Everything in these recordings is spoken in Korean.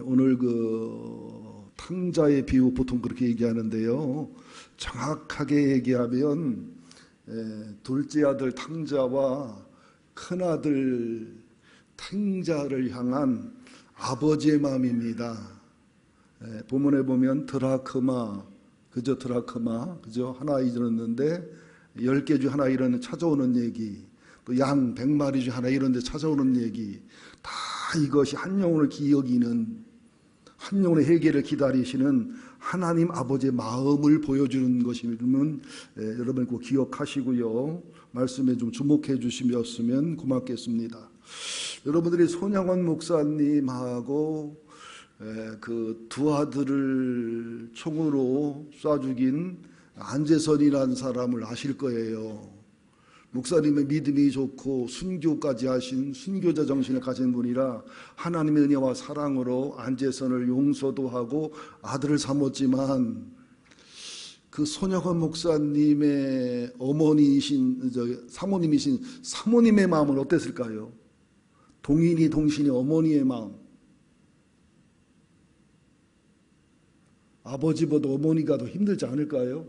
오늘 탕자의 비유 보통 그렇게 얘기하는데요. 정확하게 얘기하면 둘째 아들 탕자와 큰 아들 탕자를 향한 아버지의 마음입니다. 본문에 보면 드라크마, 그저 하나 잃었는데 10개 중 하나 잃었는데 찾아오는 얘기, 또 양 100마리 중 하나 잃었는데 찾아오는 얘기, 다 이것이 한 영혼을 기억이는, 한 영혼의 해결을 기다리시는 하나님 아버지의 마음을 보여주는 것이면 여러분 꼭 기억하시고요. 말씀에 좀 주목해 주시면 고맙겠습니다. 여러분들이 손양원 목사님하고 그 두 아들을 총으로 쏴 죽인 안재선이라는 사람을 아실 거예요. 목사님의 믿음이 좋고 순교까지 하신 순교자 정신을 가진 분이라 하나님의 은혜와 사랑으로 안재선을 용서도 하고 아들을 삼았지만, 그 손영원 목사님의 어머니이신 사모님이신 사모님의 마음은 어땠을까요? 동인이 동신이 어머니의 마음, 아버지보다 어머니가 더 힘들지 않을까요?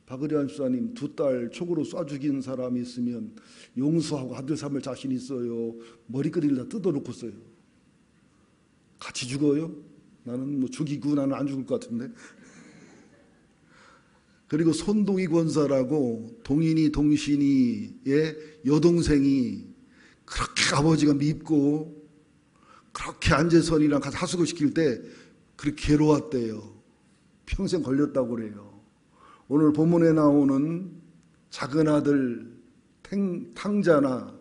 박의련 수사님 두 딸 촉으로 쏴 죽인 사람이 있으면 용서하고 아들 삼을 자신 있어요? 머리끄댕이를 다 뜯어놓고 써요. 같이 죽어요? 나는 죽이고 나는 안 죽을 것 같은데. 그리고 손동희 권사라고 동인이 동신이의 여동생이 그렇게 아버지가 밉고 그렇게 안재선이랑 같이 하수구 시킬 때 그렇게 괴로웠대요. 평생 걸렸다고 그래요. 오늘 본문에 나오는 작은 아들 탕자나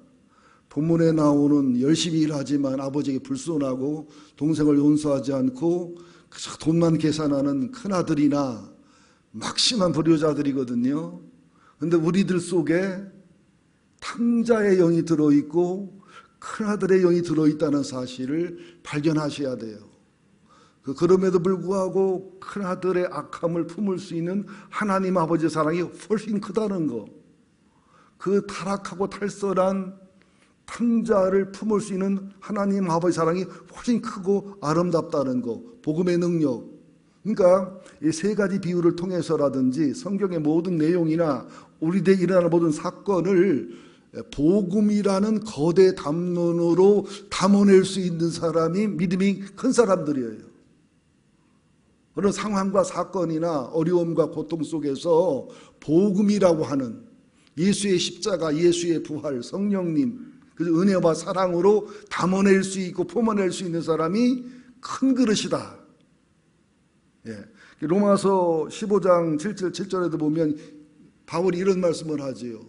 본문에 나오는 열심히 일하지만 아버지에게 불손하고 동생을 용서하지 않고 그저 돈만 계산하는 큰 아들이나 막심한 불효자들이거든요. 그런데 우리들 속에 탕자의 영이 들어있고 큰 아들의 영이 들어있다는 사실을 발견하셔야 돼요. 그럼에도 불구하고 큰 아들의 악함을 품을 수 있는 하나님 아버지의 사랑이 훨씬 크다는 거, 그 타락하고 탈선한 탕자를 품을 수 있는 하나님 아버지의 사랑이 훨씬 크고 아름답다는 거, 복음의 능력. 그러니까 이 세 가지 비유를 통해서라든지 성경의 모든 내용이나 우리들에 일어나는 모든 사건을 복음이라는 거대 담론으로 담아낼 수 있는 사람이 믿음이 큰 사람들이에요. 그런 상황과 사건이나 어려움과 고통 속에서 복음이라고 하는 예수의 십자가, 예수의 부활, 성령님, 그 은혜와 사랑으로 담아낼 수 있고 품어낼 수 있는 사람이 큰 그릇이다. 로마서 15장 7절에도 보면 바울이 이런 말씀을 하지요.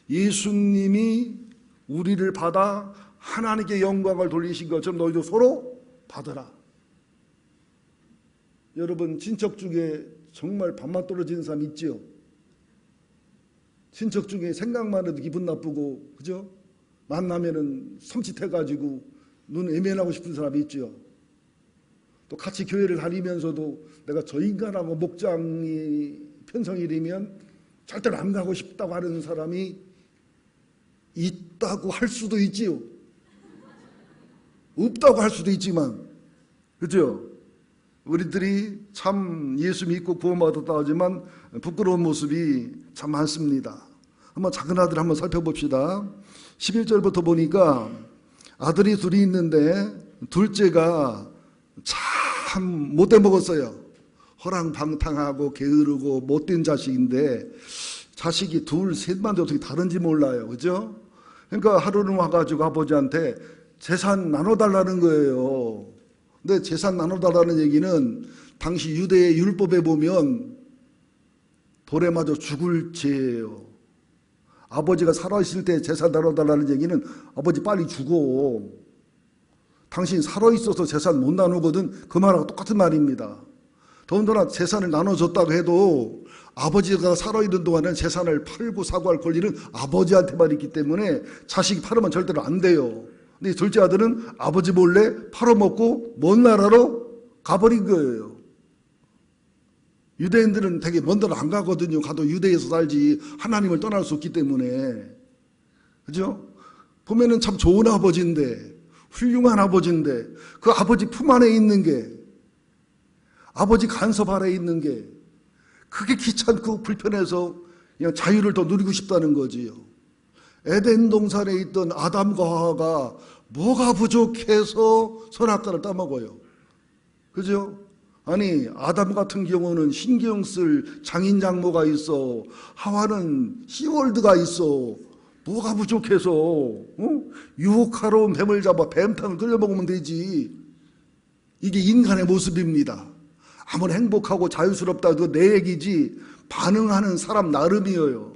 예수님이 우리를 받아 하나님께 영광을 돌리신 것처럼 너희도 서로 받으라. 여러분, 친척 중에 정말 밥맛 떨어지는 사람 있죠? 친척 중에 생각만 해도 기분 나쁘고, 그죠? 만나면은 섬찟해가지고 눈 애면하고 싶은 사람이 있죠? 또 같이 교회를 다니면서도 내가 저 인간하고 목장이 편성일이면 절대로 안 가고 싶다고 하는 사람이 있다고 할 수도 있지요. 없다고 할 수도 있지만, 그죠? 우리들이 참 예수 믿고 구원받았다 하지만 부끄러운 모습이 참 많습니다. 한번 작은 아들 한번 살펴봅시다. 11절부터 보니까 아들이 둘이 있는데 둘째가 참 못돼 먹었어요. 허랑방탕하고 게으르고 못된 자식인데, 자식이 둘, 셋만 어떻게 다른지 몰라요. 그죠? 그러니까 하루는 와가지고 아버지한테 재산 나눠달라는 거예요. 근데 재산 나눠달라는 얘기는 당시 유대의 율법에 보면 돌에 맞아 죽을 죄예요. 아버지가 살아있을 때 재산 나눠달라는 얘기는 아버지 빨리 죽어. 당신 살아있어서 재산 못 나누거든. 그 말하고 똑같은 말입니다. 더군다나 재산을 나눠줬다고 해도 아버지가 살아있는 동안에는 재산을 팔고 사고할 권리는 아버지한테만 있기 때문에 자식이 팔으면 절대로 안 돼요. 근데 둘째 아들은 아버지 몰래 팔아먹고 먼 나라로 가버린 거예요. 유대인들은 되게 먼 데로 안 가거든요. 가도 유대에서 살지 하나님을 떠날 수 없기 때문에. 그죠? 보면은 참 좋은 아버지인데, 훌륭한 아버지인데, 그 아버지 품 안에 있는 게, 아버지 간섭 아래 있는 게, 그게 귀찮고 불편해서 그냥 자유를 더 누리고 싶다는 거지요. 에덴 동산에 있던 아담과 하와가 뭐가 부족해서 선악과를 따먹어요? 그죠? 아니, 아담 같은 경우는 신경 쓸 장인 장모가 있어. 하와는 시월드가 있어. 뭐가 부족해서 유혹하러 온 뱀을 잡아 뱀탕을 끓여 먹으면 되지. 이게 인간의 모습입니다. 아무리 행복하고 자유스럽다 해도 내 얘기지 반응하는 사람 나름이에요.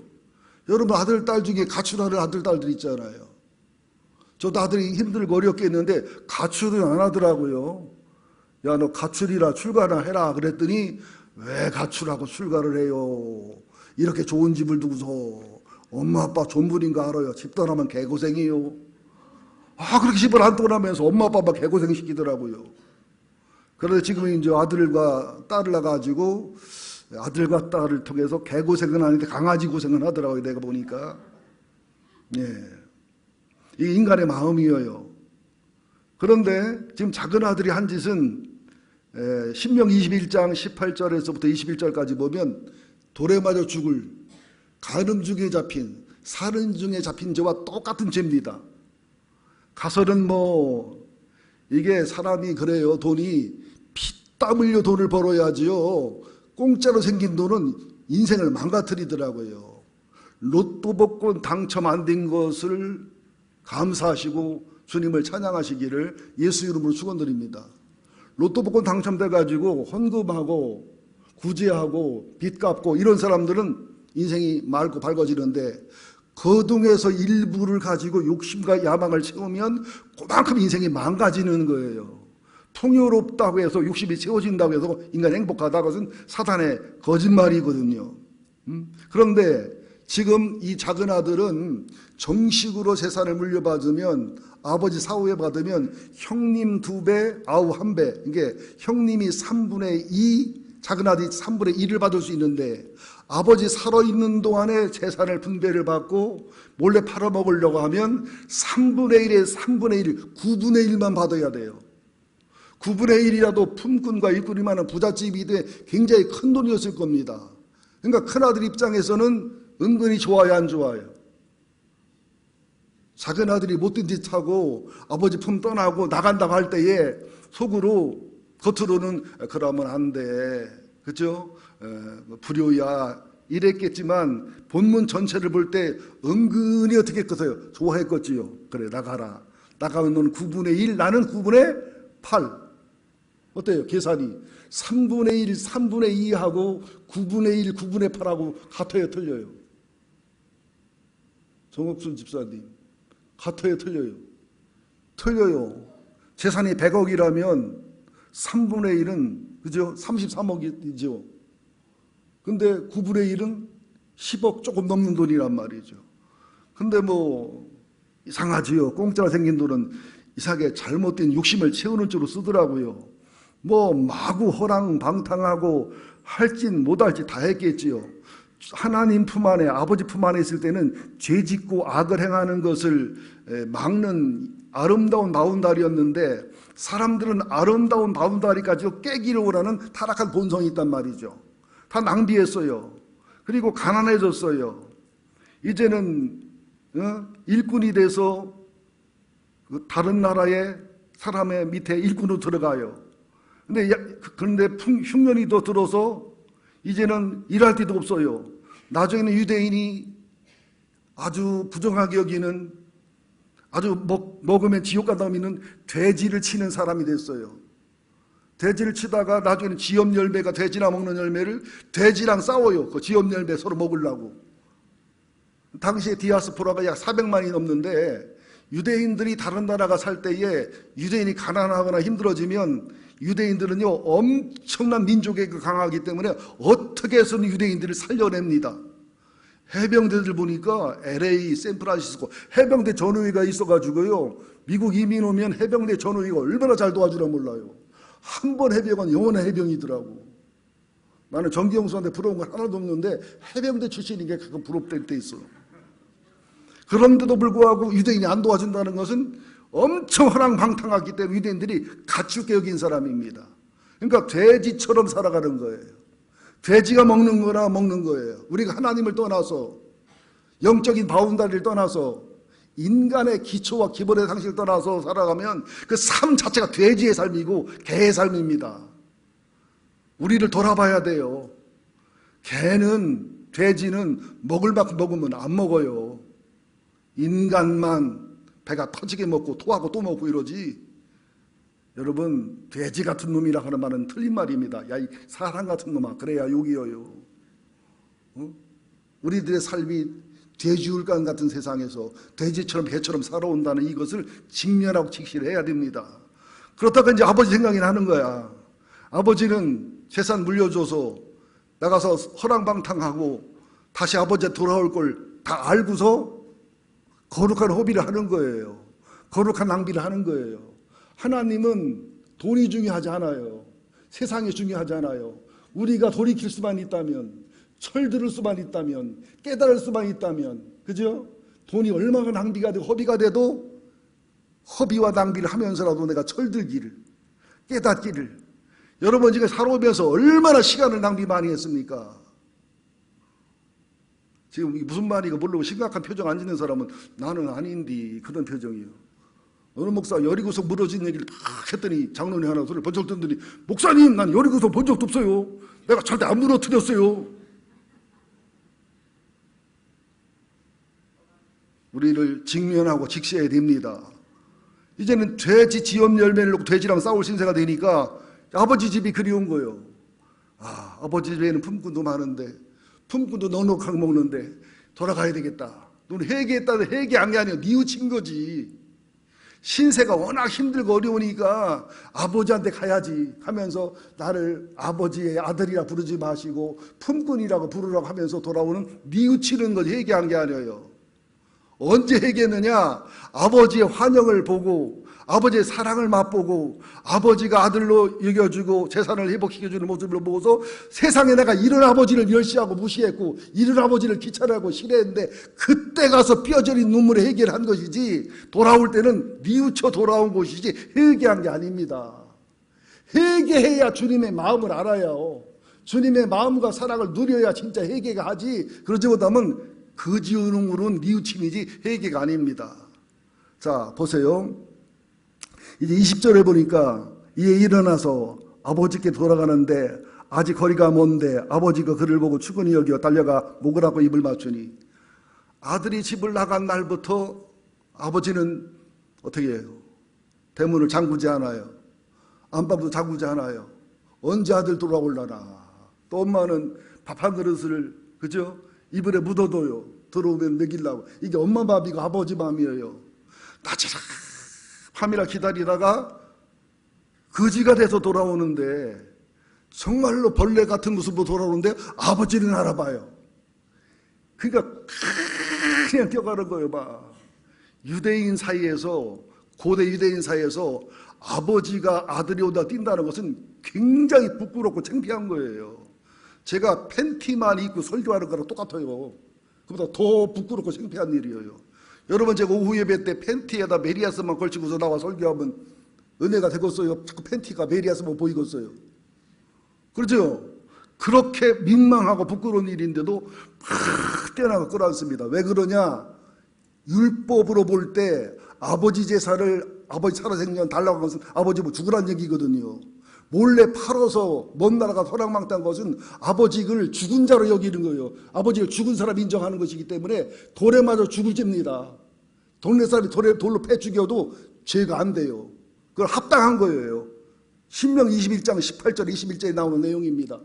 여러분 아들 딸 중에 가출하는 아들 딸들 있잖아요. 저도 아들이 힘들고 어렵게 했는데 가출은 안 하더라고요. 야, 너 가출이라 출가나 해라 그랬더니 왜 가출하고 출가를 해요? 이렇게 좋은 집을 두고서 엄마 아빠 존불인 거 알아요. 집 떠나면 개고생이요. 그렇게 집을 안 떠나면서 엄마 아빠만 개고생 시키더라고요. 그런데 지금 이제 아들과 딸을 낳아가지고 아들과 딸을 통해서 개고생은 아닌데 강아지 고생은 하더라고요. 내가 보니까. 예. 이 인간의 마음이에요. 그런데 지금 작은 아들이 한 짓은 신명 21장 18절에서부터 21절까지 보면 돌에 맞아 죽을 간음 중에 잡힌 살인 중에 잡힌 죄와 똑같은 죄입니다. 가설은 이게 사람이 그래요. 돈이 피땀 흘려 돈을 벌어야지요. 공짜로 생긴 돈은 인생을 망가뜨리더라고요. 로또 복권 당첨 안 된 것을 감사하시고 주님을 찬양하시기를 예수 이름으로 축원드립니다. 로또 복권 당첨돼가지고 헌금하고 구제하고 빚 갚고 이런 사람들은 인생이 맑고 밝아지는데 거둥에서 일부를 가지고 욕심과 야망을 채우면 그만큼 인생이 망가지는 거예요. 풍요롭다고 해서 욕심이 채워진다고 해서 인간이 행복하다고 것은 사탄의 거짓말이거든요. 그런데 지금 이 작은 아들은 정식으로 재산을 물려받으면 아버지 사후에 받으면 형님 2배, 아우 1배, 이게 형님이 3분의 2, 작은 아들이 3분의 1을 받을 수 있는데 아버지 살아있는 동안에 재산을 분배를 받고 몰래 팔아먹으려고 하면 3분의 1에 3분의 1, 9분의 1만 받아야 돼요. 9분의 1이라도 품꾼과 일꾼이 많은 부잣집이 돼 굉장히 큰 돈이었을 겁니다. 그러니까 큰아들 입장에서는 은근히 좋아요, 안 좋아요? 작은 아들이 못된 짓 하고 아버지 품 떠나고 나간다고 할 때에 속으로 겉으로는 그러면 안 돼. 그렇죠? 불효야 이랬겠지만 본문 전체를 볼 때 은근히 어떻게 했겠어요? 좋아했겠지요. 그래 나가라. 나가면 너는 9분의 1 나는 9분의 8. 어때요? 계산이 3분의 1 3분의 2하고 9분의 1 9분의 8하고 같아요 틀려요? 정옥순 집사님 같아요 틀려요? 틀려요. 재산이 100억이라면 3분의 1은 그죠? 33억이죠. 근데 9분의 1은 10억 조금 넘는 돈이란 말이죠. 근데 이상하지요. 공짜로 생긴 돈은 이상하게 잘못된 욕심을 채우는 쪽으로 쓰더라고요. 마구 허랑방탕하고 할짓 못할짓 다 했겠지요. 하나님 품 안에 아버지 품 안에 있을 때는 죄 짓고 악을 행하는 것을 막는 아름다운 바운다리였는데 사람들은 아름다운 바운다리까지 깨기를 원하는 타락한 본성이 있단 말이죠. 다 낭비했어요. 그리고 가난해졌어요. 이제는 일꾼이 돼서 다른 나라의 사람의 밑에 일꾼으로 들어가요. 그런데 흉년이 더 들어서 이제는 일할 데도 없어요. 나중에는 유대인이 아주 부정하게 여기는 아주 먹으면 지옥 간다고 믿는 돼지를 치는 사람이 됐어요. 돼지를 치다가 나중에는 지엽 열매가 돼지나 먹는 열매를 돼지랑 싸워요. 그 지엽 열매 서로 먹으려고. 당시에 디아스포라가 약 400만이 넘는데 유대인들이 다른 나라가 살 때에 유대인이 가난하거나 힘들어지면 유대인들은요 엄청난 민족애가 강하기 때문에 어떻게 해서는 유대인들을 살려냅니다. 해병대들 보니까 LA, 샌프란시스코 해병대 전우위가 있어가지고요 미국 이민 오면 해병대 전우위가 얼마나 잘 도와주나 몰라요. 한 번 해병은 영원한 해병이더라고. 나는 정기영수한테 부러운 건 하나도 없는데 해병대 출신인 게 가끔 부럽될 때 있어. 그런데도 불구하고 유대인이 안 도와준다는 것은 엄청 허랑방탕하기 때문에 유대인들이 가축게 여긴 사람입니다. 그러니까 돼지처럼 살아가는 거예요. 돼지가 먹는 거나 먹는 거예요. 우리가 하나님을 떠나서 영적인 바운다리를 떠나서 인간의 기초와 기본의 상식을 떠나서 살아가면 그 삶 자체가 돼지의 삶이고 개의 삶입니다. 우리를 돌아봐야 돼요. 개는, 돼지는 먹을 만큼 먹으면 안 먹어요. 인간만 배가 터지게 먹고 토하고 또 먹고 이러지. 여러분, 돼지 같은 놈이라 하는 말은 틀린 말입니다. 야, 이 사람 같은 놈아, 그래야 욕이어요. 우리들의 삶이 돼지울간 같은 세상에서 돼지처럼 개처럼 살아온다는 이것을 직면하고 직시를 해야 됩니다. 그렇다가 이제 아버지 생각이 나는 거야. 아버지는 재산 물려줘서 나가서 허랑방탕하고 다시 아버지한테 돌아올 걸 다 알고서 거룩한 허비를 하는 거예요. 거룩한 낭비를 하는 거예요. 하나님은 돈이 중요하지 않아요. 세상이 중요하지 않아요. 우리가 돌이킬 수만 있다면, 철들을 수만 있다면, 깨달을 수만 있다면, 그죠? 돈이 얼마나 낭비가 되고 허비가 돼도 허비와 낭비를 하면서라도 내가 철들기를, 깨닫기를. 여러분 지금 살아오면서 얼마나 시간을 낭비 많이 했습니까? 지금 무슨 말이가 모르고 심각한 표정 안 짓는 사람은 나는 아닌디 그런 표정이에요. 어느 목사가 여리고성 무너진 얘기를 딱 했더니 장로님 하나 소리를 번쩍 듣더니 목사님 난 여리고성 본 적도 없어요. 내가 절대 안 무너뜨렸어요. 우리를 직면하고 직시해야 됩니다. 이제는 돼지 지엄 열매를 놓고 돼지랑 싸울 신세가 되니까 아버지 집이 그리운 거예요. 아, 아버지 집에는 품꾼도 많은데 품꾼도 넉넉하게 먹는데 돌아가야 되겠다. 너는 회개했다는 회개한 게 아니야. 뉘우친 거지. 신세가 워낙 힘들고 어려우니까 아버지한테 가야지 하면서 나를 아버지의 아들이라 부르지 마시고 품꾼이라고 부르라고 하면서 돌아오는 뉘우치는 거지. 회개한 게 아니에요. 언제 회개했느냐? 아버지의 환영을 보고 아버지의 사랑을 맛보고 아버지가 아들로 여겨주고 재산을 회복시켜주는 모습을 보고서 세상에 내가 이런 아버지를 멸시하고 무시했고 이런 아버지를 귀찮아하고 싫어했는데 그때 가서 뼈저린 눈물에 회개를 한 것이지 돌아올 때는 뉘우쳐 돌아온 것이지 회개한 게 아닙니다. 회개해야 주님의 마음을 알아요. 주님의 마음과 사랑을 누려야 진짜 회개가 하지. 그러지 못하면 거지운용으로는 뉘우침이지 회개가 아닙니다. 자 보세요. 이제 20절에 보니까 이에 일어나서 아버지께 돌아가는데 아직 거리가 먼데 아버지가 그를 보고 추근히 여겨 달려가 목을 하고 입을 맞추니 아들이 집을 나간 날부터 아버지는 어떻게 해요? 대문을 잠그지 않아요. 안방도 잠그지 않아요. 언제 아들 돌아올라나. 또 엄마는 밥 한 그릇을 그죠? 이불에 묻어둬요. 들어오면 먹이려고. 이게 엄마 밥이고 아버지 마음이에요. 나처럼 밤이라 기다리다가 거지가 돼서 돌아오는데 정말로 벌레 같은 모습으로 돌아오는데 아버지는 알아봐요. 그러니까 그냥 뛰어가는 거예요. 막 유대인 사이에서 고대 유대인 사이에서 아버지가 아들이 오다 뛴다는 것은 굉장히 부끄럽고 창피한 거예요. 제가 팬티만 입고 설교하는 거랑 똑같아요. 그보다 더 부끄럽고 창피한 일이에요. 여러분 제가 오후 예배 때 팬티에다 메리아스만 걸치고서 나와 설교하면 은혜가 되겠어요? 자꾸 팬티가 메리아스만 보이겠어요? 그렇죠? 그렇게 민망하고 부끄러운 일인데도 막 뛰어나가 끌어안습니다. 왜 그러냐? 율법으로 볼 때 아버지 제사를 아버지 살아생전 달라고 한 것은 아버지 뭐 죽으란 얘기거든요. 몰래 팔아서 먼 나라가 허랑방탕한 것은 아버지를 죽은 자로 여기는 거예요. 아버지를 죽은 사람 인정하는 것이기 때문에 돌에 맞아 죽을 죄입니다. 동네 사람이 돌로 패 죽여도 죄가 안 돼요. 그걸 합당한 거예요. 신명기 21장 18절 21절에 나오는 내용입니다.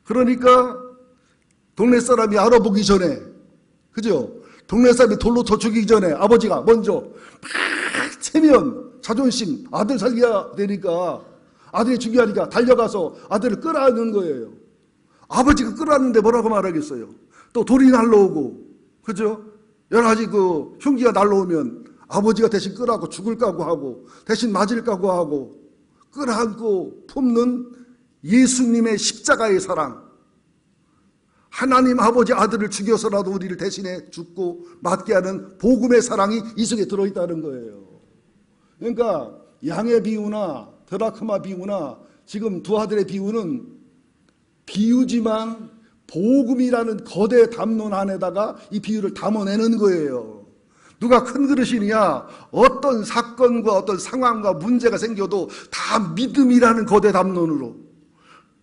그러니까 동네 사람이 알아보기 전에 그죠? 동네 사람이 돌로 쳐 죽이기 전에 아버지가 먼저 막 체면 자존심 아들 살려야 되니까 아들이 중요하니까 달려가서 아들을 끌어안는 거예요. 아버지가 끌어안는데 뭐라고 말하겠어요? 또 돌이 날라오고 그죠? 여러 가지 그 흉기가 날라오면 아버지가 대신 끌어안고 죽을 각오하고 대신 맞을 각오하고 끌어안고 품는 예수님의 십자가의 사랑. 하나님 아버지 아들을 죽여서라도 우리를 대신해 죽고 맞게 하는 복음의 사랑이 이 속에 들어있다는 거예요. 그러니까 양의 비유나 드라크마 비유나 지금 두 아들의 비유는 비유지만 복음이라는 거대 담론 안에다가 이 비유를 담아내는 거예요. 누가 큰 그릇이냐? 어떤 사건과 어떤 상황과 문제가 생겨도 다 믿음이라는 거대 담론으로,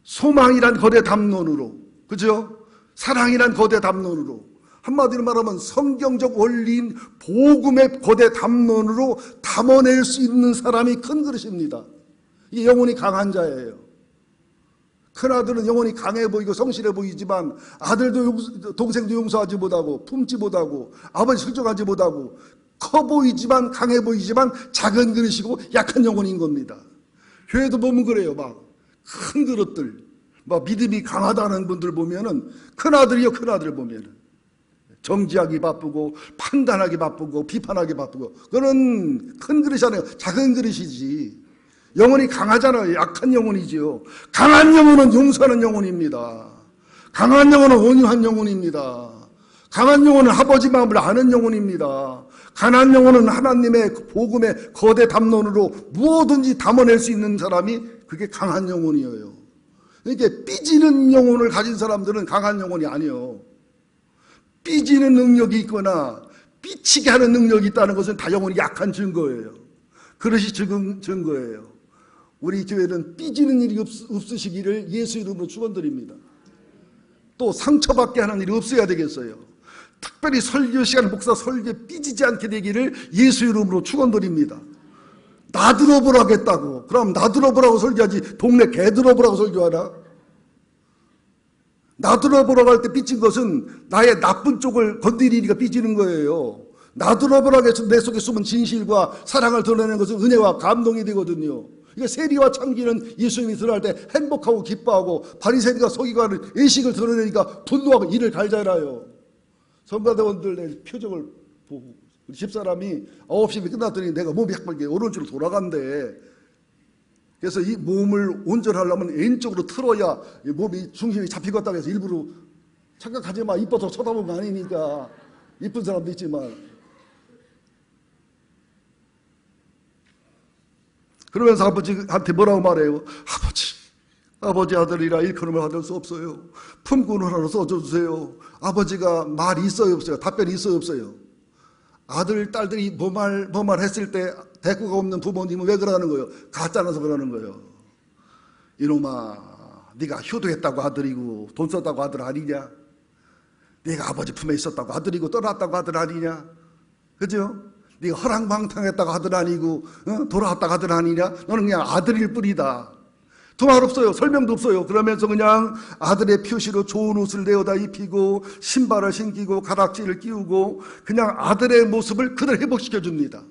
소망이란 거대 담론으로, 그죠? 사랑이란 거대 담론으로, 한마디로 말하면 성경적 원리인 복음의 거대 담론으로 담아낼 수 있는 사람이 큰 그릇입니다. 이게 영혼이 강한 자예요. 큰아들은 영혼이 강해 보이고 성실해 보이지만 아들도 동생도 용서하지 못하고 품지 못하고 아버지 슬쩍하지 못하고 커 보이지만 강해 보이지만 작은 그릇이고 약한 영혼인 겁니다. 교회도 보면 그래요. 막 큰 그릇들, 막 믿음이 강하다는 분들 보면은 큰아들이요, 큰아들 보면은 정지하기 바쁘고 판단하기 바쁘고 비판하기 바쁘고, 그거는 큰 그릇이 아니에요. 작은 그릇이지. 영혼이 강하잖아요. 약한 영혼이지요. 강한 영혼은 용서하는 영혼입니다. 강한 영혼은 온유한 영혼입니다. 강한 영혼은 아버지 마음을 아는 영혼입니다. 강한 영혼은 하나님의 복음의 거대 담론으로 무엇든지 담아낼 수 있는 사람이 그게 강한 영혼이에요. 그러니까 삐지는 영혼을 가진 사람들은 강한 영혼이 아니에요. 삐지는 능력이 있거나 삐치게 하는 능력이 있다는 것은 다 영혼이 약한 증거예요. 그것이 증거예요. 우리 교회는 삐지는 일이 없으시기를 예수 이름으로 축원드립니다. 또 상처받게 하는 일이 없어야 되겠어요. 특별히 설교 시간 목사 설교에 삐지지 않게 되기를 예수 이름으로 축원드립니다. 나 들어보라겠다고. 그럼 나 들어보라고 설교하지 동네 개 들어보라고 설교하나? 나 들어보라고 할 때 삐진 것은 나의 나쁜 쪽을 건드리니까 삐지는 거예요. 나 들어보라고 해서 내 속에 숨은 진실과 사랑을 드러내는 것은 은혜와 감동이 되거든요. 그러니까 세리와 창기는 예수님이 들어갈 때 행복하고 기뻐하고 바리새인과 서기관은 의식을 드러내니까 분노하고 이를 갈잖아요. 성가대원들 내 표정을 보고 우리 집사람이 9시에 끝났더니 내가 몸이 약간 오른쪽으로 돌아간대. 그래서 이 몸을 온전하려면 왼쪽으로 틀어야 몸이 중심이 잡히겠다고 해서 일부러 착각하지 마. 이뻐서 쳐다보는 거 아니니까. 이쁜 사람도 있지만. 그러면서 아버지한테 뭐라고 말해요? 아버지 아들이라 일컬음을 받을 수 없어요. 품꾼을 하나 써주세요. 아버지가 말이 있어요 없어요? 답변이 있어요 없어요? 아들 딸들이 뭐 말 했을 때 대꾸가 없는 부모님은 왜 그러는 거예요? 가짜라서 그러는 거예요. 이놈아, 네가 효도했다고 아들이고 돈 썼다고 아들 아니냐? 네가 아버지 품에 있었다고 아들이고 떠났다고 아들 아니냐? 그죠? 네가 허랑방탕했다고 아들 아니고 돌아왔다고 아들 아니냐? 너는 그냥 아들일 뿐이다. 두 말 없어요. 설명도 없어요. 그러면서 그냥 아들의 표시로 좋은 옷을 내어다 입히고 신발을 신기고 가락지를 끼우고 그냥 아들의 모습을 그대로 회복시켜 줍니다.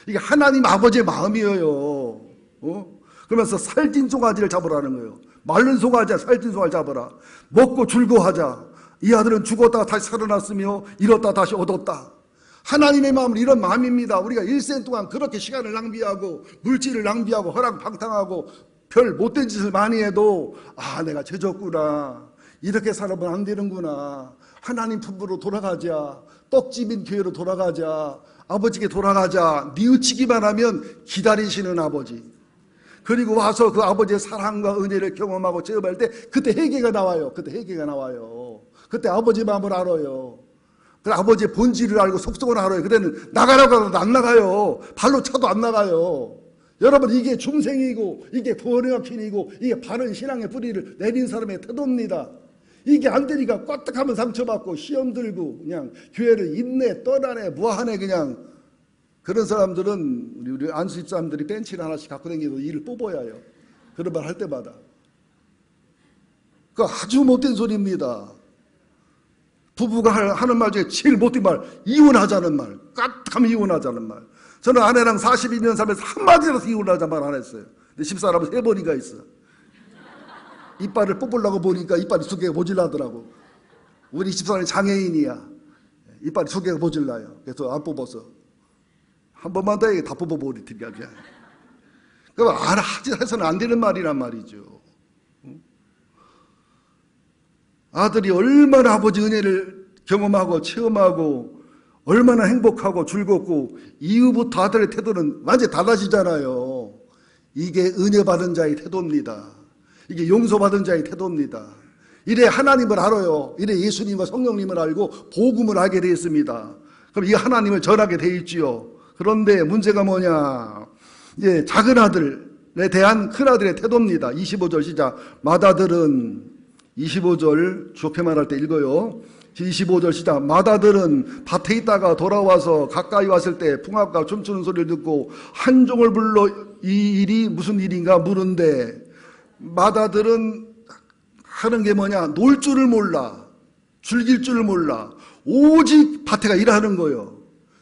이게 하나님 아버지의 마음이에요. 그러면서 살찐 송아지를 잡으라는 거예요. 마른 송아지야 살찐 송아지 잡아라. 먹고 즐거워하자. 이 아들은 죽었다가 다시 살아났으며 잃었다 다시 얻었다. 하나님의 마음은 이런 마음입니다. 우리가 일생 동안 그렇게 시간을 낭비하고 물질을 낭비하고 허랑방탕하고 별 못된 짓을 많이 해도 내가 죄졌구나. 이렇게 살아보면 안 되는구나. 하나님 품으로 돌아가자. 떡집인 교회로 돌아가자. 아버지께 돌아가자. 뉘우치기만 하면 기다리시는 아버지. 그리고 와서 그 아버지의 사랑과 은혜를 경험하고 체험할 때 그때 회개가 나와요. 그때 아버지 마음을 알아요. 그 아버지의 본질을 알고 속성을 알아요. 그때는 나가라고 해도 안 나가요. 발로 차도 안 나가요. 여러분, 이게 중생이고 이게 번역신이고 이게 바른 신앙의 뿌리를 내린 사람의 태도입니다. 이게 안 되니까 꽈딱하면 상처받고 시험 들고 그냥 교회를 있네 떠나네 무하네. 그냥 그런 사람들은 우리 안수집 사람들이 벤치를 하나씩 갖고 다니면서 일을 뽑아야 해요. 그런 말 할 때마다. 그거 아주 못된 소리입니다. 부부가 하는 말 중에 제일 못된 말, 이혼하자는 말. 까딱하면 이혼하자는 말. 저는 아내랑 42년 살면서 한마디라도 이혼하자는 말 안 했어요. 근데 집사람은 3번이가 있어. 이빨을 뽑으려고 보니까 이빨이 2개가 모질라더라고. 우리 집사람이 장애인이야. 이빨이 2개가 모질라요. 그래서 안 뽑았어. 한 번만 더 해 다 뽑아버리더니 그냥. 그럼 해서는 안 되는 말이란 말이죠. 아들이 얼마나 아버지 은혜를 경험하고 체험하고 얼마나 행복하고 즐겁고 이후부터 아들의 태도는 완전히 달라지잖아요. 이게 은혜 받은 자의 태도입니다. 이게 용서받은 자의 태도입니다. 이래 하나님을 알아요. 이래 예수님과 성령님을 알고 복음을 알게 되어 있습니다. 그럼 이 하나님을 전하게 되어 있지요. 그런데 문제가 뭐냐? 이제 작은 아들에 대한 큰 아들의 태도입니다. 25절 시작. 맏아들은 25절 주옥회 말할 때 읽어요. 25절 시작. 맏아들은 밭에 있다가 돌아와서 가까이 왔을 때 풍악과 춤추는 소리를 듣고 한 종을 불러 이 일이 무슨 일인가 물은데, 맏아들은 하는 게 뭐냐? 놀 줄을 몰라. 즐길 줄을 몰라. 오직 밭에가 일하는 거예요.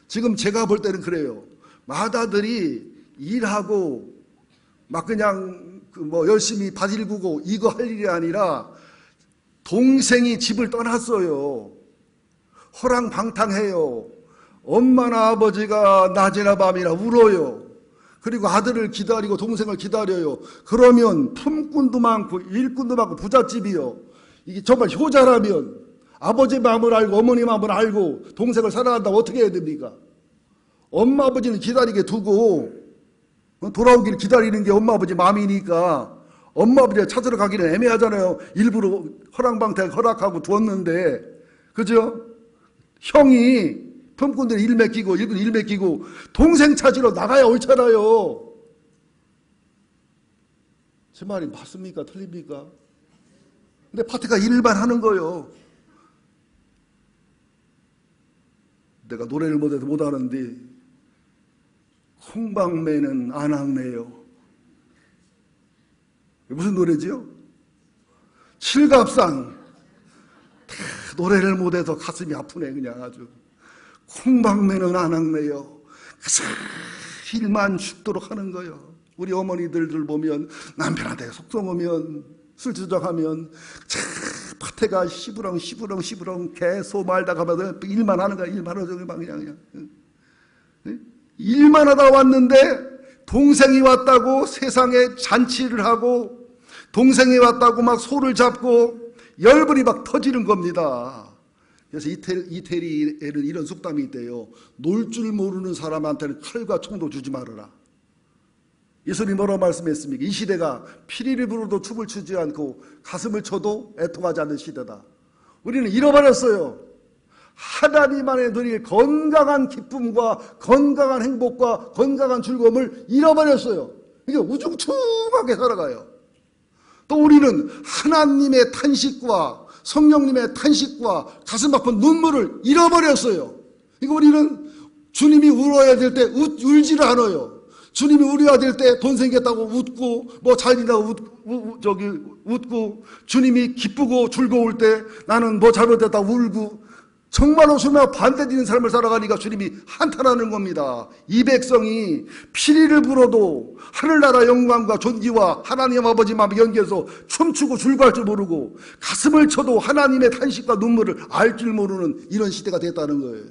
지금 제가 볼 때는 그래요. 맏아들이 일하고 막 그냥 열심히 밭 일구고 이거 할 일이 아니라 동생이 집을 떠났어요. 호랑방탕해요. 엄마나 아버지가 낮이나 밤이나 울어요. 그리고 아들을 기다리고 동생을 기다려요. 그러면 품꾼도 많고 일꾼도 많고 부잣집이요. 이게 정말 효자라면 아버지 마음을 알고 어머니 마음을 알고 동생을 사랑한다고 어떻게 해야 됩니까? 엄마 아버지는 기다리게 두고 돌아오기를 기다리는 게 엄마 아버지 마음이니까 엄마 아버지가 찾으러 가기는 애매하잖아요. 일부러 허랑방탕 허락하고 두었는데, 그죠? 형이 품꾼들 일 맡기고 일꾼 일 맡기고 동생 찾으러 나가야 옳잖아요. 제 말이 맞습니까? 틀립니까? 근데 밭에가 일만 하는 거예요. 내가 노래를 못해도 못하는데 콩방매는 안악매요. 무슨 노래지요? 칠갑산. 노래를 못해서 가슴이 아프네 그냥 아주. 콩방매는 안악매요. 그저 일만 죽도록 하는 거예요. 우리 어머니들 보면 남편한테 속성하면 술주정하면 밭에가 시부렁 개소 말다 가면 일만 하는 거야. 일만 하죠. 그냥 일만 하다 왔는데 동생이 왔다고 세상에 잔치를 하고 동생이 왔다고 막 소를 잡고 열불이 막 터지는 겁니다. 그래서 이태리에는 이런 속담이 있대요. 놀 줄 모르는 사람한테는 칼과 총도 주지 말아라. 예수님이 뭐라고 말씀했습니까? 이 시대가 피리를 불어도 춤을 추지 않고 가슴을 쳐도 애통하지 않는 시대다. 우리는 잃어버렸어요. 하나님 안에 누릴 건강한 기쁨과 건강한 행복과 건강한 즐거움을 잃어버렸어요. 이게 우중충하게 살아가요. 또 우리는 하나님의 탄식과 성령님의 탄식과 가슴 아픈 눈물을 잃어버렸어요. 이거 우리는 주님이 울어야 될 때 울지를 않아요. 주님이 울어야 될 때 돈 생겼다고 웃고 뭐 잘 된다고 웃고 주님이 기쁘고 즐거울 때 나는 뭐 잘못됐다고 울고 정말로 주님과 반대되는 삶을 살아가니까 주님이 한탄하는 겁니다. 이 백성이 피리를 불어도 하늘나라 영광과 존귀와 하나님 아버지 마음에 연계해서 춤추고 즐거워할 줄 모르고 가슴을 쳐도 하나님의 탄식과 눈물을 알 줄 모르는 이런 시대가 됐다는 거예요.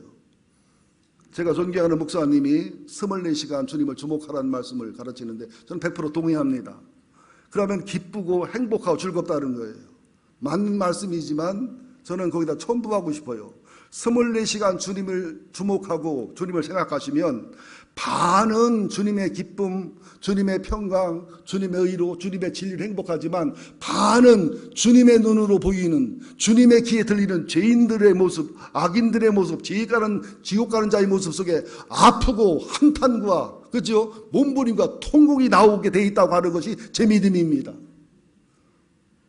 제가 존경하는 목사님이 24시간 주님을 주목하라는 말씀을 가르치는데 저는 100% 동의합니다. 그러면 기쁘고 행복하고 즐겁다는 거예요. 맞는 말씀이지만 저는 거기다 첨부하고 싶어요. 24시간 주님을 주목하고 주님을 생각하시면 반은 주님의 기쁨, 주님의 평강, 주님의 의로, 주님의 진리를 행복하지만 반은 주님의 눈으로 보이는 주님의 귀에 들리는 죄인들의 모습, 악인들의 모습, 지옥 가는 자의 모습 속에 아프고 한탄과 그죠? 몸부림과 통곡이 나오게 돼 있다고 하는 것이 제 믿음입니다.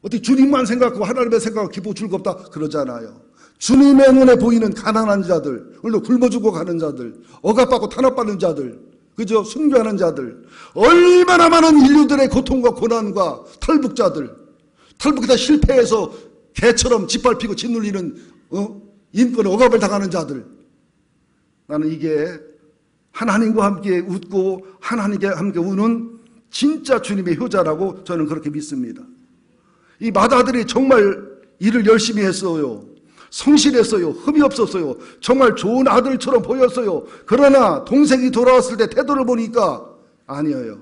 어떻게 주님만 생각하고 하나님의 생각하고 기쁘고 즐겁다 그러잖아요. 주님의 눈에 보이는 가난한 자들, 물론 굶어 죽어 가는 자들, 억압받고 탄압받는 자들, 그죠? 순교하는 자들, 얼마나 많은 인류들의 고통과 고난과 탈북자들, 탈북에다 실패해서 개처럼 짓밟히고 짓눌리는 인권 억압을 당하는 자들. 나는 이게 하나님과 함께 웃고 하나님과 함께 우는 진짜 주님의 효자라고 저는 그렇게 믿습니다. 이 맏아들이 정말 일을 열심히 했어요. 성실했어요. 흠이 없었어요. 정말 좋은 아들처럼 보였어요. 그러나 동생이 돌아왔을 때 태도를 보니까 아니에요.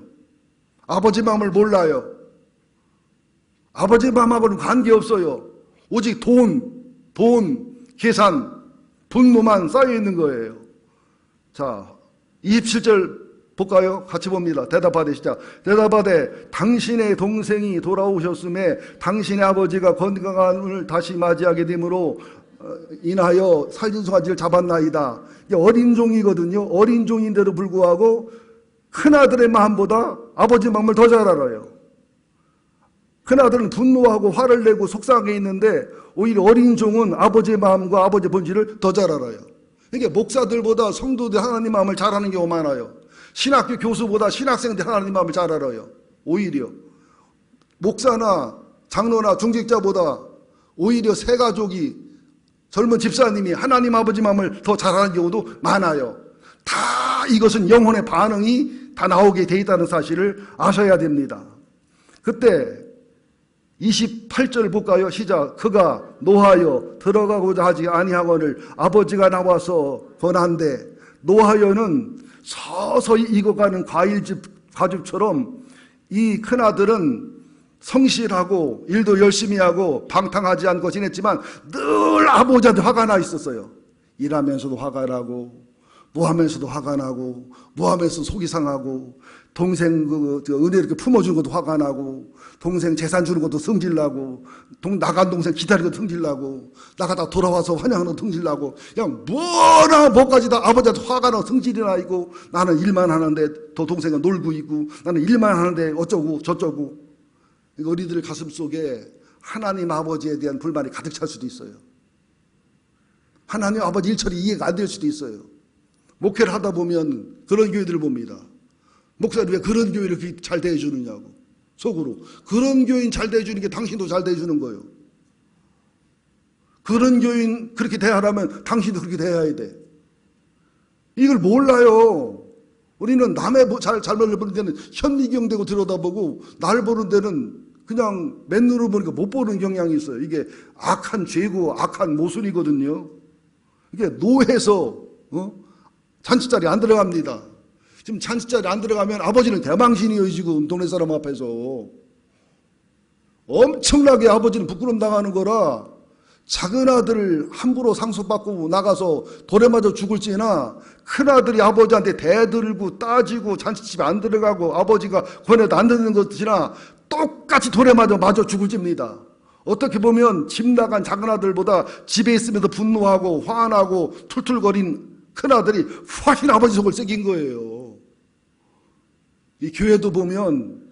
아버지 마음을 몰라요. 아버지 마음하고는 관계없어요. 오직 돈, 계산, 분노만 쌓여 있는 거예요. 자, 27절 볼까요? 같이 봅니다. 대답하되 시작. 대답하되 당신의 동생이 돌아오셨음에 당신의 아버지가 건강함을 다시 맞이하게 되므로 인하여 살진송아지를 잡았나이다. 어린 종이거든요. 어린 종인데도 불구하고 큰아들의 마음보다 아버지 마음을 더 잘 알아요. 큰아들은 분노하고 화를 내고 속상하게 있는데 오히려 어린 종은 아버지의 마음과 아버지의 본질을 더 잘 알아요. 이게 목사들보다 성도들 하나님 마음을 잘 아는 경우가 많아요. 신학교 교수보다 신학생들 하나님 마음을 잘 알아요. 오히려 목사나 장로나 중직자보다 오히려 새 가족이 젊은 집사님이 하나님 아버지 마음을 더 잘 아는 경우도 많아요. 다 이것은 영혼의 반응이 다 나오게 돼 있다는 사실을 아셔야 됩니다. 그때 28절 볼까요? 시작. 그가 노하여 들어가고자 하지 아니하거늘 아버지가 나와서 권한대. 노하여는 서서히 익어가는 과즙처럼 이 큰아들은 성실하고 일도 열심히 하고 방탕하지 않고 지냈지만 늘 아버지한테 화가 나 있었어요. 일하면서도 화가 나고 뭐하면서도 화가 나고 뭐하면서 속이 상하고 동생 은혜 이렇게 품어주는 것도 화가 나고 동생 재산 주는 것도 성질나고 나간 동생 기다리는 것도 성질나고 나가다 돌아와서 환영하는 것도 성질나고 그냥 뭐나 뭐까지 다 아버지한테 화가 나고 성질이 나 있고 나는 일만 하는데 또 동생은 놀고 있고 나는 일만 하는데 어쩌고 저쩌고 우리들 가슴 속에 하나님 아버지에 대한 불만이 가득 찰 수도 있어요. 하나님 아버지 일처리 이해가 안 될 수도 있어요. 목회를 하다 보면 그런 교회들을 봅니다. 목사님 왜 그런 교회를 그렇게 잘 대해주느냐고 속으로 그런 교인 잘 대해주는 게 당신도 잘 대해주는 거예요. 그런 교인 그렇게 대하라면 당신도 그렇게 대해야 돼. 이걸 몰라요. 우리는 남의 잘못을 보는 데는 현미경대고 들여다보고 날 보는 데는 그냥 맨눈으로 보니까 못 보는 경향이 있어요. 이게 악한 죄고 악한 모순이거든요. 이게 노해서 잔치자리 안 들어갑니다. 지금 잔치자리 안 들어가면 아버지는 대망신이에요. 지금 동네 사람 앞에서 엄청나게 아버지는 부끄럼 당하는 거라 작은 아들을 함부로 상속받고 나가서 돌에 맞아 죽을지나 큰아들이 아버지한테 대들고 따지고 잔치집에 안 들어가고 아버지가 권해도 안 듣는 것이나 똑같이 돌에 맞아 죽을지입니다. 어떻게 보면 집 나간 작은 아들보다 집에 있으면서 분노하고 화나고 툴툴거린 큰아들이 훨씬 아버지 속을 새긴 거예요. 이 교회도 보면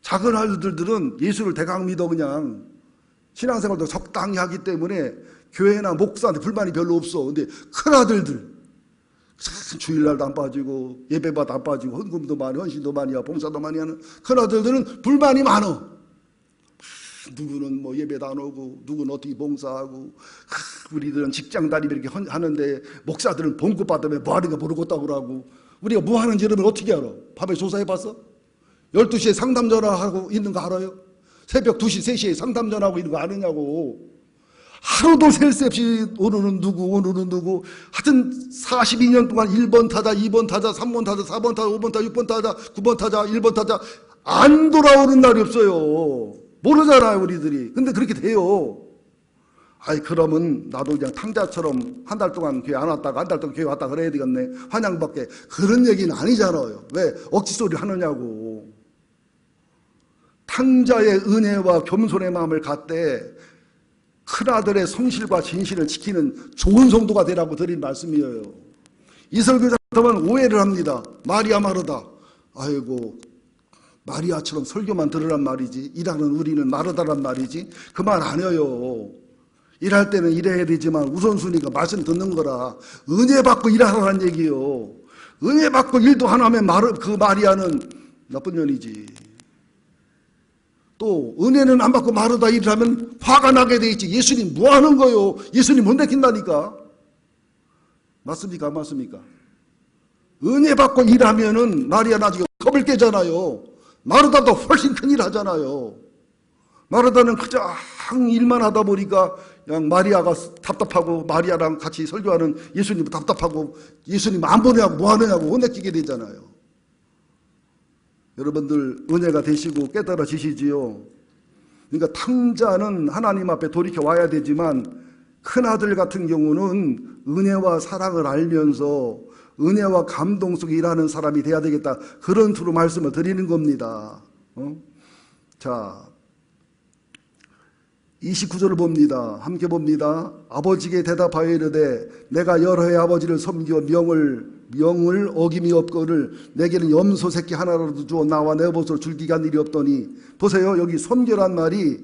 작은 아들들은 예수를 대강 믿어 그냥 신앙생활도 적당히 하기 때문에 교회나 목사한테 불만이 별로 없어. 근데 큰아들들 주일날도 안 빠지고 예배받도 안 빠지고 헌금도 많이 헌신도 많이 하고 봉사도 많이 하는 큰아들들은 불만이 많아. 누구는 뭐 예배도 안 오고 누구는 어떻게 봉사하고 우리들은 직장 다니며 이렇게 하는데 목사들은 봉급 받으면 뭐 하는가 모르겠다고 그러고 우리가 뭐 하는지 여러분 어떻게 알아? 밤에 조사해봤어? 12시에 상담 전화하고 있는 거 알아요? 새벽 2시, 3시에 상담 전화하고 있는 거 아느냐고. 하루도 셀 새 없이 오늘은 누구 하여튼 42년 동안 1번 타자, 2번 타자, 3번 타자, 4번 타자, 5번 타자, 6번 타자, 9번 타자, 1번 타자 안 돌아오는 날이 없어요. 모르잖아요 우리들이. 근데 그렇게 돼요. 아이 그러면 나도 그냥 탕자처럼 한 달 동안 교회 안 왔다가 한 달 동안 교회 왔다 그래야 되겠네. 환영받게. 그런 얘기는 아니잖아요. 왜 억지소리 하느냐고. 탕자의 은혜와 겸손의 마음을 갖되 큰아들의 성실과 진실을 지키는 좋은 성도가 되라고 드린 말씀이에요. 이 설교자 같으면 오해를 합니다. 마리아 마르다. 아이고 마리아처럼 설교만 들으란 말이지 일하는 우리는 마르다란 말이지 그 말 안 해요. 일할 때는 일해야 되지만 우선순위가 말씀 듣는 거라. 은혜 받고 일하라는 얘기요. 은혜 받고 일도 안 하면 그 마리아는 나쁜 년이지. 또 은혜는 안 받고 마르다 일을 하면 화가 나게 돼 있지. 예수님 뭐 하는 거요? 예수님 못 내킨다니까. 맞습니까? 안 맞습니까? 은혜 받고 일하면은 마리아 나중에 겁을 깨잖아요. 마르다도 훨씬 큰일 하잖아요. 마르다는 그저 일만 하다 보니까 그냥 마리아가 답답하고 마리아랑 같이 설교하는 예수님도 답답하고 예수님 안 보내냐고 뭐 하느냐고 혼내키게 되잖아요. 여러분들 은혜가 되시고 깨달아지시지요. 그러니까 탕자는 하나님 앞에 돌이켜 와야 되지만 큰아들 같은 경우는 은혜와 사랑을 알면서 은혜와 감동 속에 일하는 사람이 돼야 되겠다. 그런 투로 말씀을 드리는 겁니다. 자, 29절을 봅니다. 함께 봅니다. 아버지께 대답하여 이르되 내가 여러 해 아버지를 섬겨 명을 어김이 없거늘 내게는 염소 새끼 하나라도 주어 나와 내 벗으로 줄기가 한 일이 없더니. 보세요. 여기 섬겨란 말이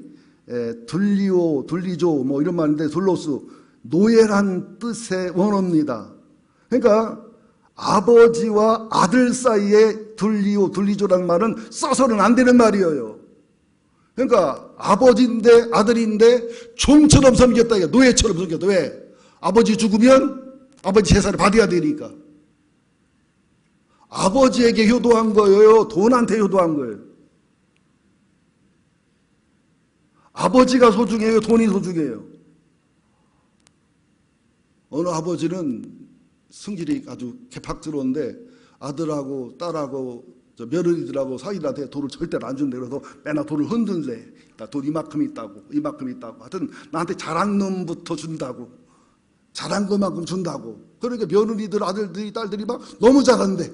둘리조 뭐 이런 말인데 둘로스 노예란 뜻의 원어입니다. 그러니까 아버지와 아들 사이에 둘리조라는 말은 써서는 안 되는 말이에요. 그러니까 아버지인데 아들인데 종처럼 섬겼다. 노예처럼 섬겼다. 왜? 아버지 죽으면 아버지 재산을 받아야 되니까. 아버지에게 효도한 거예요? 돈한테 효도한 거예요? 아버지가 소중해요? 돈이 소중해요? 어느 아버지는 성질이 아주 개팍스러운데 아들하고 딸하고 며느리들하고 사이한테 돈을 절대로 안 준대. 그래서 맨날 돈을 흔든대. 돈 이만큼 있다고 이만큼 있다고. 하여튼 나한테 잘한 놈부터 준다고. 잘한 것만큼 준다고. 그러니까 며느리들 아들들이 딸들이 막 너무 잘한대.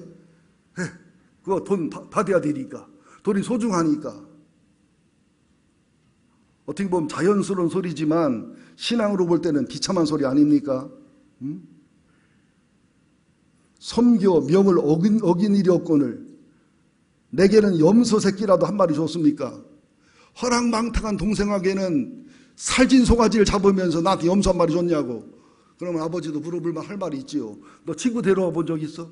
그거 돈 받아야 되니까. 돈이 소중하니까. 어떻게 보면 자연스러운 소리지만 신앙으로 볼 때는 비참한 소리 아닙니까? 섬겨 명을 어긴 일이 없거늘 내게는 염소 새끼라도 한 마리 줬습니까? 허랑망탕한 동생에게는 살진 송아지를 잡으면서 나한테 염소 한 마리 줬냐고. 그러면 아버지도 물어볼만 할 말이 있지요. 너 친구 데려와 본 적 있어?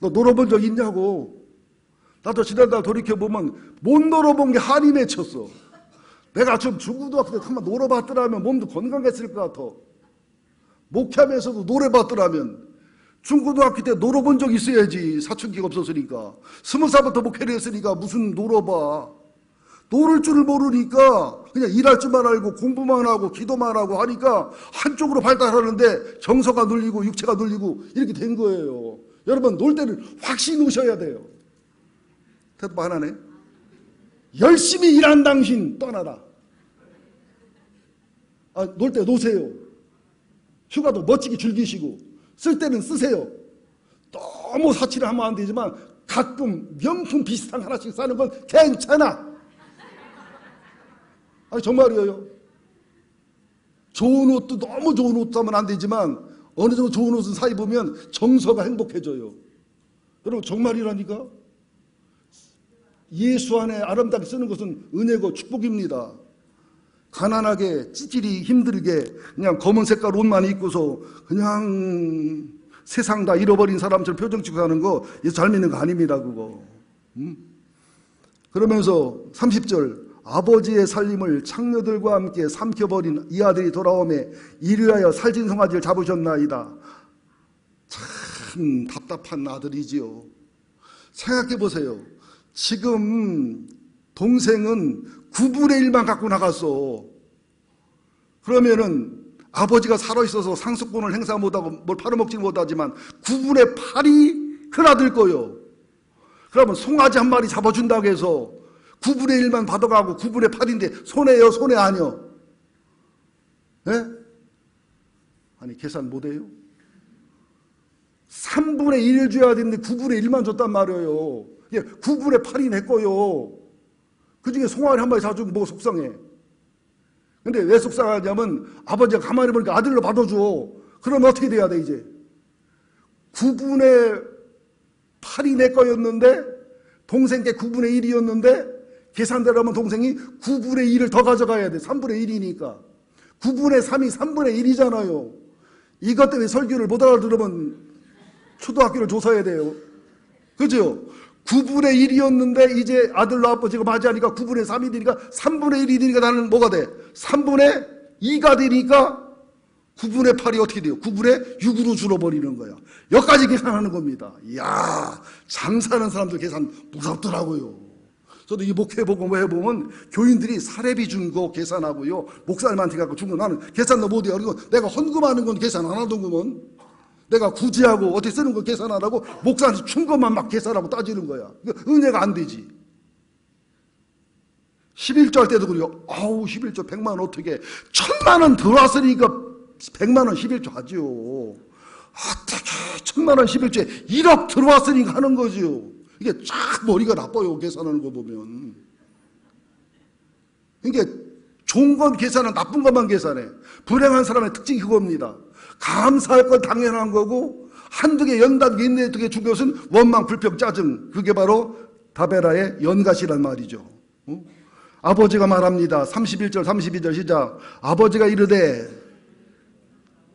너 놀아본 적 있냐고. 나도 지난달 돌이켜보면 못 놀아본 게 한이 맺혔어. 내가 좀 중고등학교 때 한번 놀아봤더라면 몸도 건강했을 것 같아. 목회하면서도 놀아봤더라면. 중고등학교 때 놀아본 적 있어야지. 사춘기가 없었으니까. 20살부터 목회를 했으니까 무슨 놀아봐. 놀을 줄을 모르니까 그냥 일할 줄만 알고 공부만 하고 기도만 하고 하니까 한쪽으로 발달하는데 정서가 눌리고 육체가 눌리고 이렇게 된 거예요. 여러분 놀 때는 확실히 노셔야 돼요. 대답 안 하네. 열심히 일한 당신 떠나라. 놀 때 노세요. 휴가도 멋지게 즐기시고 쓸 때는 쓰세요. 너무 사치를 하면 안 되지만 가끔 명품 비슷한 하나씩 사는 건 괜찮아. 정말이에요. 좋은 옷도 너무 좋은 옷 사면 안 되지만 어느 정도 좋은 옷은 사 입으면 정서가 행복해져요. 여러분 정말이라니까. 예수 안에 아름답게 쓰는 것은 은혜고 축복입니다. 가난하게 찌질이 힘들게 그냥 검은 색깔 옷만 입고서 그냥 세상 다 잃어버린 사람처럼 표정 찍고 사는 거 예수 잘 믿는 거 아닙니다. 그거. 그러면서 30절 아버지의 살림을 창녀들과 함께 삼켜버린 이 아들이 돌아오매 이리하여 살진 송아지를 잡으셨나이다. 참 답답한 아들이지요. 생각해 보세요. 지금 동생은 9분의 1만 갖고 나갔어. 그러면은 아버지가 살아있어서 상속권을 행사 못하고 뭘 팔아먹지 못하지만 9분의 8이 큰아들 거요. 그러면 송아지 한 마리 잡아준다고 해서 9분의 1만 받아가고 9분의 8인데 손해요? 손해 아니요? 네? 아니 계산 못해요? 3분의 1을 줘야 되는데 9분의 1만 줬단 말이에요. 9분의 8이 내 거요. 그 중에 송아지 한 마리 사주면 뭐 속상해. 근데 왜 속상하냐면 아버지가 가만히 보니까 아들로 받아줘. 그러면 어떻게 돼야 돼 이제? 9분의 8이 내 거였는데 동생께 9분의 1이었는데 계산대로 하면 동생이 9분의 1을 더 가져가야 돼. 3분의 1이니까. 9분의 3이 3분의 1이잖아요. 이것 때문에 설교를 못 알아들으면 초등학교를 조사해야 돼요. 그죠? 9분의 1이었는데 이제 아들로 아버지가 맞이하니까 9분의 3이 되니까 3분의 1이 되니까 나는 뭐가 돼? 3분의 2가 되니까 9분의 8이 어떻게 돼요? 9분의 6으로 줄어버리는 거야. 여기까지 계산하는 겁니다. 이야, 장사하는 사람들 계산 무섭더라고요. 저도 이 목회보고 해보면 교인들이 사례비 준 거 계산하고요. 목사님한테 갖고 준 거 나는 계산도 못해. 그리고 내가 헌금하는 건 계산 안 하던구먼. 내가 구제하고 어떻게 쓰는 거 계산 안 하고 목사한테 준 것만 막 계산하고 따지는 거야. 은혜가 안 되지. 11조 할 때도 그래요. 아우 11조 100만 원 어떻게 1000만 원 들어왔으니까 100만 원 11조 하죠. 어떻게 1000만 원 11조에 1억 들어왔으니까 하는 거죠. 이게 쫙 머리가 나빠요. 계산하는 거 보면. 이게 좋은 건 계산은 나쁜 것만 계산해. 불행한 사람의 특징이 그겁니다. 감사할 건 당연한 거고 한두 개 연단 게 있네 두 개 준 것은 원망 불평 짜증. 그게 바로 다베라의 연갓이란 말이죠. 아버지가 말합니다. 31절 32절 시작. 아버지가 이르되,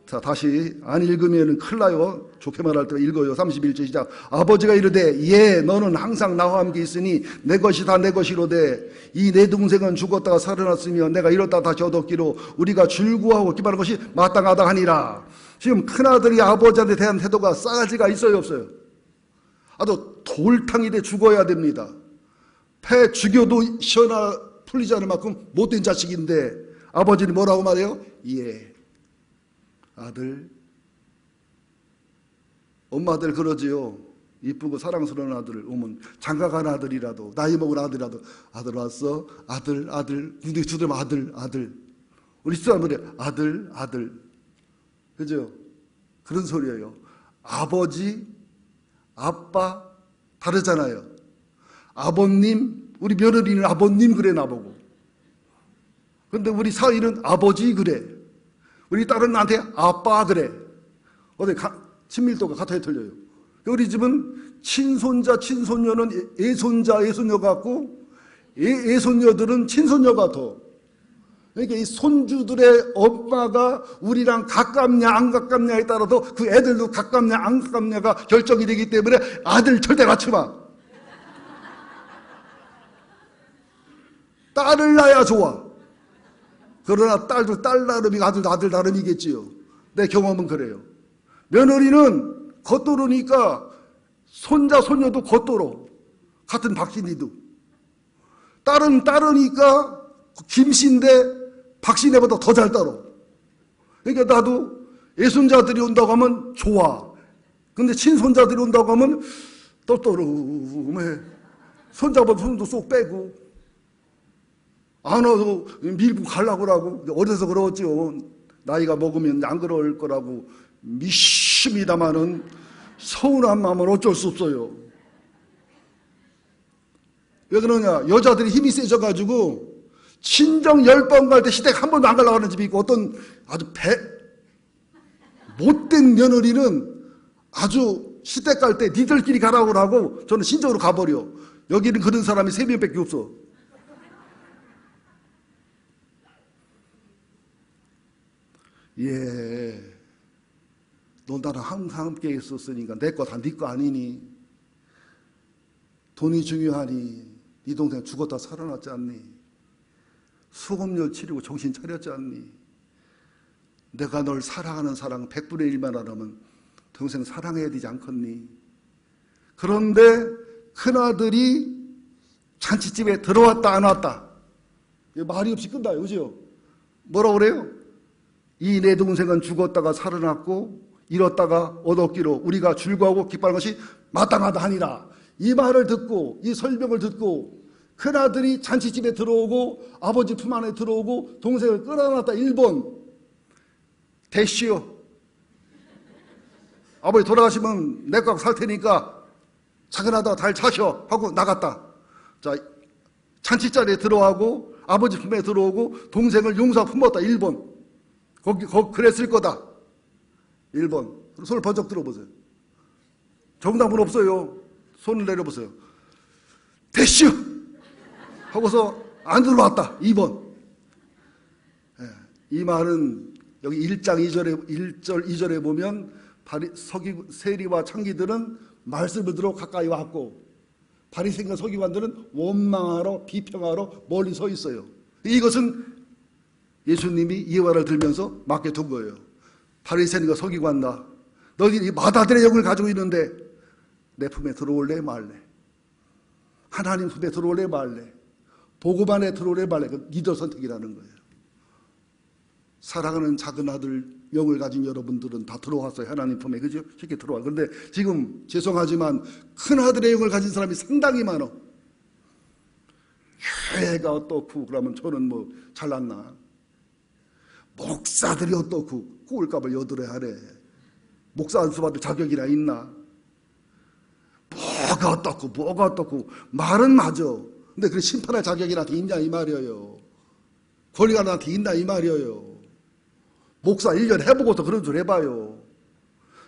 자 다시 안 읽으면 큰일 나요. 좋게 말할 때 읽어요. 31절 시작. 아버지가 이르되 예 너는 항상 나와 함께 있으니 내 것이 다 내 것이로되 이 내 동생은 죽었다가 살아났으며 내가 이렇다 다시 얻었기로 우리가 줄구하고 기뻐하는 것이 마땅하다 하니라. 지금 큰아들이 아버지한테 대한 태도가 싸가지가 있어요 없어요? 아주 돌탕이 돼 죽어야 됩니다. 패 죽여도 시원하 풀리지 않을 만큼 못된 자식인데 아버지는 뭐라고 말해요? 예 아들. 엄마들 그러지요. 이쁘고 사랑스러운 아들 오면 장가간 아들이라도 나이 먹은 아들이라도 아들 왔어? 아들 근데 주들 아들 우리 사람들이 아들 그죠? 그런 소리예요. 아버지 아빠 다르잖아요. 아버님 우리 며느리는 아버님 그래 나보고. 근데 우리 사위는 아버지 그래. 우리 딸은 나한테 아빠 그래. 어디 친밀도가 같아야 틀려요. 우리 집은 친손자 친손녀는 애손자 애손녀 같고 애손녀들은 친손녀 같아. 그러니까 이 손주들의 엄마가 우리랑 가깝냐 안 가깝냐에 따라서 그 애들도 가깝냐 안 가깝냐가 결정이 되기 때문에 아들 절대 낳지 마. 딸을 낳아야 좋아. 그러나 딸도 딸 나름이고 아들도 아들 나름이겠지요. 내 경험은 그래요. 며느리는 겉도로니까 손자 손녀도 겉도로 같은 박신이도. 딸은 딸으니까 김씨인데 박신애보다 더 잘 따로. 그러니까 나도 애손자들이 온다고 하면 좋아. 근데 친손자들이 온다고 하면 떨떠름해. 손자보다 손도 쏙 빼고 안 와도 밀고 가려고 하고. 어려서 그러죠. 나이가 먹으면 안 그럴 거라고 믿습니다마는 서운한 마음은 어쩔 수 없어요. 왜 그러냐? 여자들이 힘이 세져가지고 친정 10번 갈 때 시댁 한 번도 안 가려고 하는 집이 있고 어떤 아주 못된 며느리는 아주 시댁 갈 때 니들끼리 가라고 하고 저는 신정으로 가버려. 여기는 그런 사람이 3명밖에 없어. 예, 너 나랑 항상 함께 있었으니까 내 거 다 네 거 아니니? 돈이 중요하니? 네 동생 죽었다 살아났지 않니? 수급료 치르고 정신 차렸지 않니? 내가 널 사랑하는 사랑 100분의 1만 하면 동생 사랑해야 되지 않겠니? 그런데 큰아들이 잔치집에 들어왔다 안 왔다 말이 없이 끝나요. 그죠? 뭐라고 그래요? 이 내 동생은 죽었다가 살아났고 잃었다가 얻었기로 우리가 즐거워하고 기뻐하는 것이 마땅하다 하니라. 이 말을 듣고 이 설명을 듣고 큰아들이 잔치집에 들어오고 아버지 품 안에 들어오고 동생을 끌어안았다 1번. 대시오. 아버지 돌아가시면 내 거 살 테니까 작은아들 잘 차셔 하고 나갔다. 자, 잔치자리에 들어가고 아버지 품에 들어오고 동생을 용서 품었다 1번. 거기 그랬을 거다 1번. 손을 번쩍 들어보세요. 정답은 없어요. 손을 내려보세요. 대시오 하고서 안 들어왔다 2번. 이 말은 여기 1장 1절 2절에 보면 세리와 창기들은 말씀을 들어 가까이 왔고 바리새인과 서기관들은 원망하러 비평하러 멀리 서 있어요. 이것은 예수님이 이 말을 들면서 맡겨둔 거예요. 바리새인과 서기관다. 너희들이 마다들의 영을 가지고 있는데 내 품에 들어올래 말래? 하나님 품에 들어올래 말래? 복음 안에 들어올래 말래? 그 니들 선택이라는 거예요. 사랑하는 작은 아들 영을 가진 여러분들은 다 들어왔어요. 하나님 품에. 그죠? 쉽게 들어와. 그런데 지금 죄송하지만 큰 아들의 영을 가진 사람이 상당히 많아. 교회가 어떻고 그러면 저는 뭐 잘났나? 목사들이 어떻고 꼴값을 여들어야 하래. 목사 안수 받을 자격이나 있나? 뭐가 어떻고 말은 맞아. 근데 그 심판할 자격이 나한테 있냐 이 말이에요. 권리가 나한테 있나 이 말이에요. 목사 1년 해보고서 그런 줄 해봐요.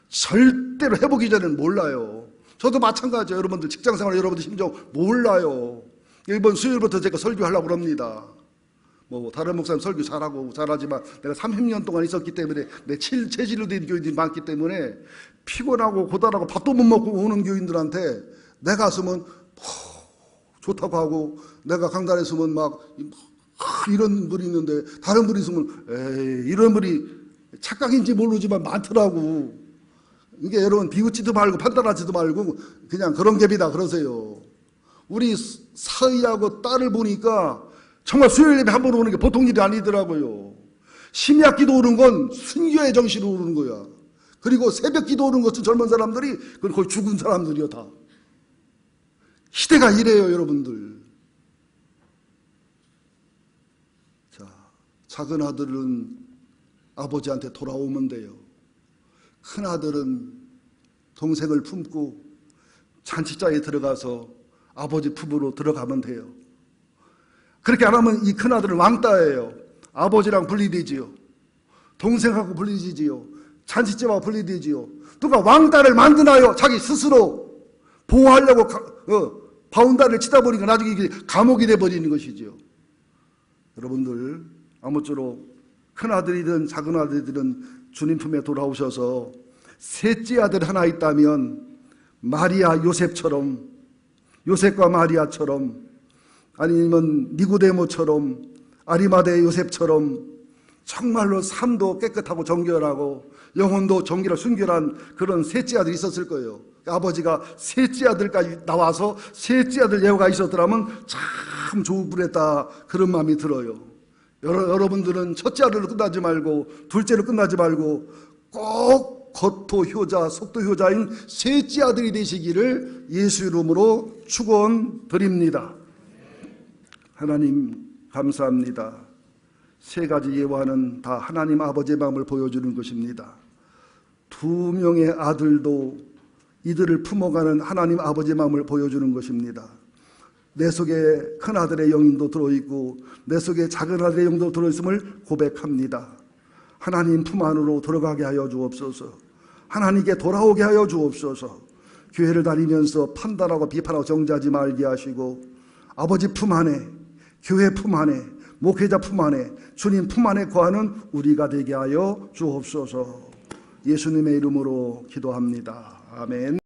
절대로 해보기 전에는 몰라요. 저도 마찬가지예요. 여러분들 직장생활 여러분들 심정 몰라요. 이번 수요일부터 제가 설교하려고 합니다. 뭐 다른 목사님 설교 잘하지만 내가 30년 동안 있었기 때문에 내 체질로 된 교인들이 많기 때문에 피곤하고 고단하고 밥도 못 먹고 오는 교인들한테 내가 있으면 좋다고 하고 내가 강단에 있으면 막 이런 분이 있는데 다른 분이 있으면 에이 이런 분이 착각인지 모르지만 많더라고. 이게 여러분 비웃지도 말고 판단하지도 말고 그냥 그런 갭이다 그러세요. 우리 사위하고 딸을 보니까 정말 수요일 예배 한 번 오는 게 보통 일이 아니더라고요. 심야 기도 오는 건 순교의 정신으로 오는 거야. 그리고 새벽 기도 오는 것은 젊은 사람들이 그건 거의 죽은 사람들이요 다. 시대가 이래요 여러분들. 자, 작은 아들은 아버지한테 돌아오면 돼요. 큰 아들은 동생을 품고 잔치자에 들어가서 아버지 품으로 들어가면 돼요. 그렇게 안 하면 이 큰 아들은 왕따예요. 아버지랑 분리되지요. 동생하고 분리되지요. 잔치집하고 분리되지요. 누가 왕따를 만드나요? 자기 스스로 보호하려고 바운다리를 치다 보니까 나중에 이게 감옥이 돼버리는 것이지요. 여러분들 아무쪼록 큰 아들이든 작은 아들이든 주님 품에 돌아오셔서 셋째 아들 하나 있다면 마리아 요셉처럼 요셉과 마리아처럼 아니면 니고데모처럼 아리마대 요셉처럼 정말로 삶도 깨끗하고 정결하고 영혼도 정결하고 순결한 그런 셋째 아들이 있었을 거예요. 아버지가 셋째 아들까지 나와서 셋째 아들 예호가 있었더라면 참 좋을 뻔했다 그런 마음이 들어요. 여러분들은 첫째 아들로 끝나지 말고 둘째로 끝나지 말고 꼭 겉도 효자 속도 효자인 셋째 아들이 되시기를 예수 이름으로 축원드립니다. 하나님 감사합니다. 세 가지 예화는 다 하나님 아버지의 마음을 보여주는 것입니다. 두 명의 아들도 이들을 품어가는 하나님 아버지의 마음을 보여주는 것입니다. 내 속에 큰 아들의 영도 들어있고 내 속에 작은 아들의 영도 들어있음을 고백합니다. 하나님 품 안으로 들어가게 하여 주옵소서. 하나님께 돌아오게 하여 주옵소서. 교회를 다니면서 판단하고 비판하고 정죄하지 말게 하시고 아버지 품 안에 교회 품 안에 목회자 품 안에 주님 품 안에 거하는 우리가 되게 하여 주옵소서. 예수님의 이름으로 기도합니다. 아멘.